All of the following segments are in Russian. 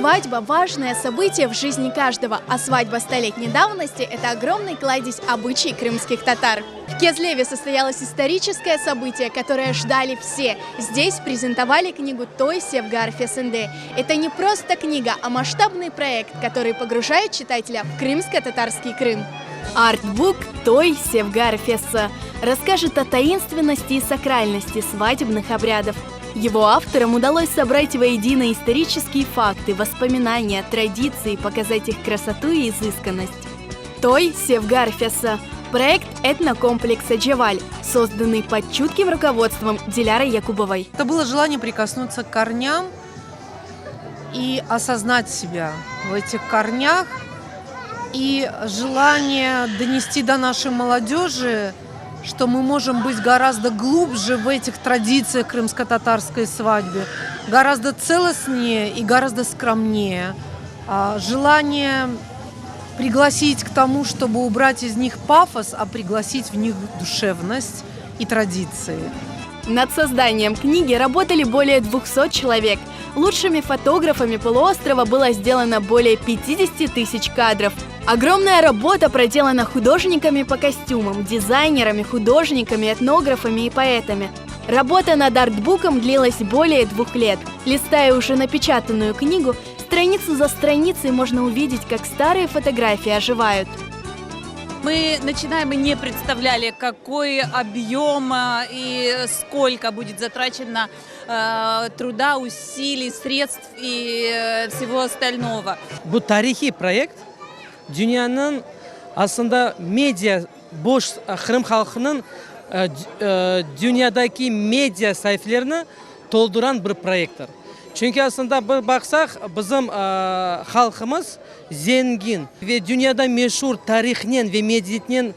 Свадьба – важное событие в жизни каждого, а свадьба столетней давности – это огромный кладезь обычаев крымских татар. В Кезлеве состоялось историческое событие, которое ждали все. Здесь презентовали книгу «Той Севгаар Фесенде». Это не просто книга, а масштабный проект, который погружает читателя в крымско-татарский Крым. Артбук «Той Севгаар Фессе» расскажет о таинственности и сакральности свадебных обрядов. Его авторам удалось собрать воедино исторические факты, воспоминания, традиции, показать их красоту и изысканность. «Той Севгаар Фессе» – проект этнокомплекса «Джеваль», созданный под чутким руководством Диляры Якубовой. Это было желание прикоснуться к корням и осознать себя в этих корнях, и желание донести до нашей молодежи, что мы можем быть гораздо глубже в этих традициях крымско-татарской свадьбы, гораздо целостнее и гораздо скромнее. Желание пригласить к тому, чтобы убрать из них пафос, а пригласить в них душевность и традиции. Над созданием книги работали более 200 человек. Лучшими фотографами полуострова было сделано более 50 тысяч кадров. Огромная работа проделана художниками по костюмам, дизайнерами, художниками, этнографами и поэтами. Работа над артбуком длилась более 2 лет. Листая уже напечатанную книгу, страницу за страницей можно увидеть, как старые фотографии оживают. Мы начинаем и не представляли, какой объем и сколько будет затрачено труда, усилий, средств и всего остального. Bu tarihi проект dünyanın aslında medya boş Kırım halkının dünyadaki medya sayfalarını dolduran bir proyekttir. Çünkü aslında bir baksak bizim halkımız zengin ve dünyada meşhur tarihinden ve medeniyetinden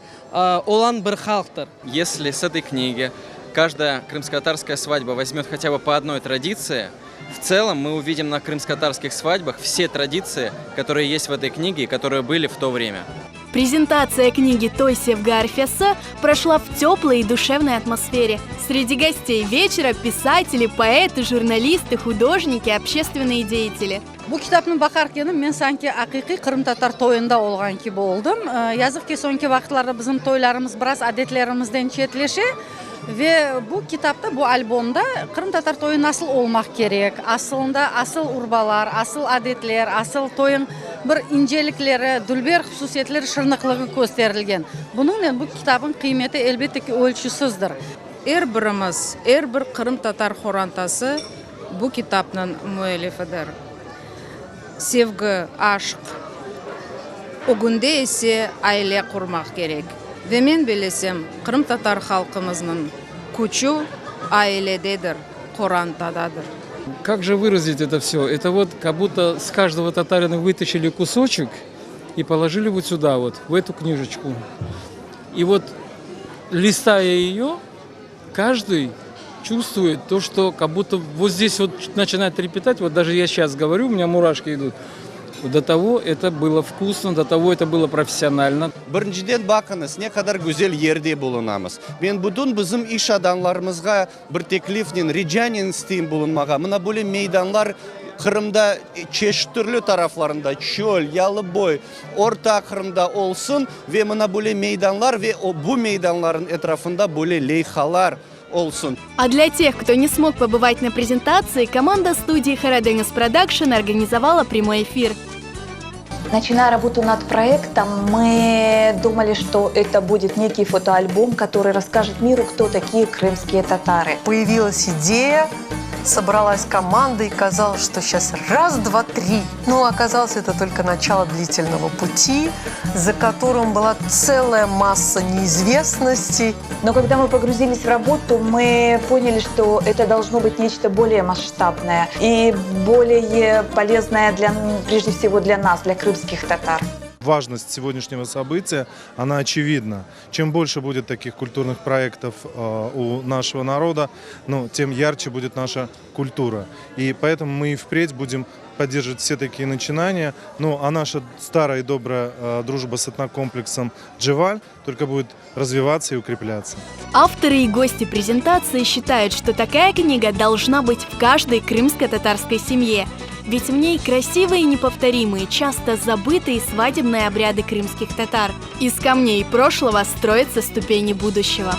olan bir halktır. Если с этой книги каждая крымско-татарская свадьба возьмет хотя бы по одной традиции, в целом мы увидим на крымско-татарских свадьбах все традиции, которые есть в этой книге и которые были в то время. Презентация книги «Той Севгаар Фессе» прошла в теплой и душевной атмосфере. Среди гостей вечера писатели, поэты, журналисты, художники, общественные деятели. Bu kitapni bakarken men sanki haqiqiy Qrim tatar to'yinda olganki bo'ldim. Yazık ki so'nggi vaqtlarda bizim to'ylarimiz biroz odatlarimizdan chetlashib ve bu kitapta, bu albomda Qrim tatar to'yi nasıl olmak kerak? Aslında asıl urbalar, asıl adetler, asıl to'yin bir incelikleri, dülber xususiyatları, shirniqligi ko'rsatilgan. Buningdan bu kitobning qiymati elbette ki o'lchishsizdir. Birimiz, bir Qrim tatar xorantasi bu kitapning muallifidir. Sevgi, aşk, o günde ise aile kurmak gerek. Ve men bilesem, Kırım Tatar halkımızın küçüğü ailededir, Korantadadır. Как же выразить это все? Это вот как будто с каждого татарина вытащили кусочек и положили вот сюда, вот, в эту книжечку. И вот, листая ее, каждый чувствует то, что как будто вот здесь вот начинает трепетать. Вот даже я сейчас говорю, у меня мурашки идут. До того это было вкусно, до того это было профессионально. Биринчиден bakınız, ne kadar güzel yerde bulunamız. Ben bütün bizim iş adamlarımızga bir teklifnin, ricanin isteyim bulunmağa. Mına böyle meydanlar Kırım'da çeşitli türlü taraflarında, çöl, Yalıboy, Orta Kırım'da olsun ve mına böyle meydanlar ve bu meydanların etrafında böyle leyhalar olsun. А для тех, кто не смог побывать на презентации, команда студии Хараденис Продакшн организовала прямой эфир. Начиная работу над проектом, мы думали, что это будет некий фотоальбом, который расскажет миру, кто такие крымские татары. Появилась идея, собралась команда и казалось, что сейчас раз, два, три. Но оказалось, это только начало длительного пути, за которым была целая масса неизвестностей. Но когда мы погрузились в работу, мы поняли, что это должно быть нечто более масштабное и более полезное прежде всего для нас, для крымских татар. Важность сегодняшнего события, она очевидна. Чем больше будет таких культурных проектов у нашего народа, тем ярче будет наша культура. И поэтому мы и впредь будем поддерживать все такие начинания. А наша старая и добрая дружба с этнокомплексом «Джеваль» только будет развиваться и укрепляться. Авторы и гости презентации считают, что такая книга должна быть в каждой крымско-татарской семье. Ведь в ней красивые и неповторимые, часто забытые свадебные обряды крымских татар. Из камней прошлого строятся ступени будущего.